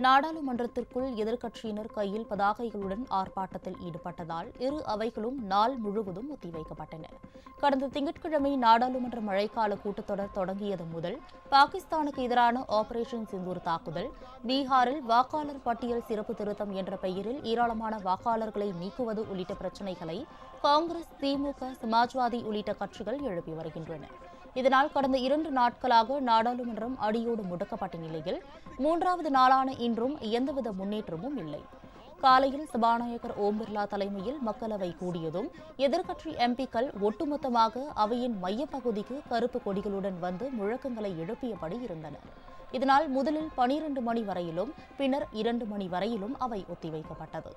நாடாளுமன்றத்திற்குள் எதிர்க்கட்சியினர் கையில் பதாகைகளுடன் ஆர்ப்பாட்டத்தில் ஈடுபட்டதால் இரு அவைகளும் நாள் முழுவதும் ஒத்திவைக்கப்பட்டன. கடந்த திங்கட்கிழமை நாடாளுமன்ற மழைக்கால கூட்டத்தொடர் தொடங்கியது முதல் பாகிஸ்தானுக்கு எதிரான ஆபரேஷன் சிந்தூர் தாக்குதல், பீகாரில் வாக்காளர் பட்டியல் சிறப்பு திருத்தம் என்ற பெயரில் ஏராளமான வாக்காளர்களை நீக்குவது உள்ளிட்ட பிரச்சினைகளை காங்கிரஸ், திமுக, சமாஜ்வாதி உள்ளிட்ட கட்சிகள் எழுப்பி வருகின்றன. இதனால் கடந்த 2 நாட்களாக நாடாளுமன்றம் அடியோடு முடக்கப்பட்ட நிலையில் 3வது நாளான இன்றும் எந்தவித முன்னேற்றமும் இல்லை. காலையில் சபாநாயகர் ஓம் பிர்லா தலைமையில் மக்களவை கூடியதும் எதிர்க்கட்சி எம்பிக்கள் ஒட்டுமொத்தமாக அவையின் மையப்பகுதிக்கு கருப்பு கொடிகளுடன் வந்து முழக்கங்களை எழுப்பியபடி இருந்தனர். இதனால் முதலில் 12 மணி வரையிலும் பின்னர் 2 மணி வரையிலும் அவை ஒத்திவைக்கப்பட்டது.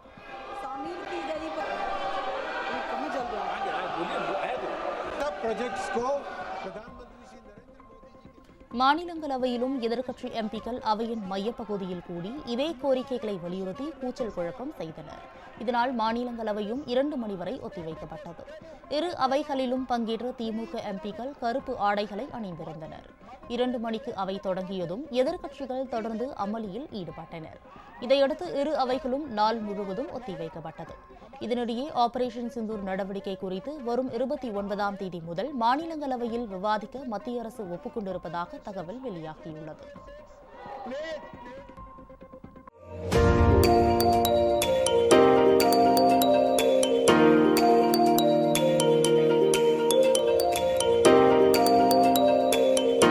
மாநிலங்களவையிலும் எதிர்க்கட்சி எம்பிக்கள் அவையின் மையப்பகுதியில் கூடி இதே கோரிக்கைகளை வலியுறுத்தி கூச்சல் குழப்பம் செய்தனர். இதனால் மாநிலங்களவையும் 2 மணி வரை ஒத்திவைக்கப்பட்டது. இரு அவைகளிலும் பங்கேற்ற திமுக எம்பிக்கள் கருப்பு ஆடைகளை அணிந்திருந்தனர். 2 மணிக்கு அவை தொடங்கியதும் எதிர்க்கட்சிகள் தொடர்ந்து அமளியில் ஈடுபட்டனர். இதையடுத்து இரு அவைகளும் நாள் முழுவதும் ஒத்திவைக்கப்பட்டது. இதனிடையே ஆபரேஷன் சிந்தூர் நடவடிக்கை குறித்து வரும் 29ஆம் தேதி முதல் மாநிலங்களவையில் விவாதிக்க மத்திய அரசு ஒப்புக்கொண்டிருப்பதாக தகவல் வெளியாகியுள்ளது.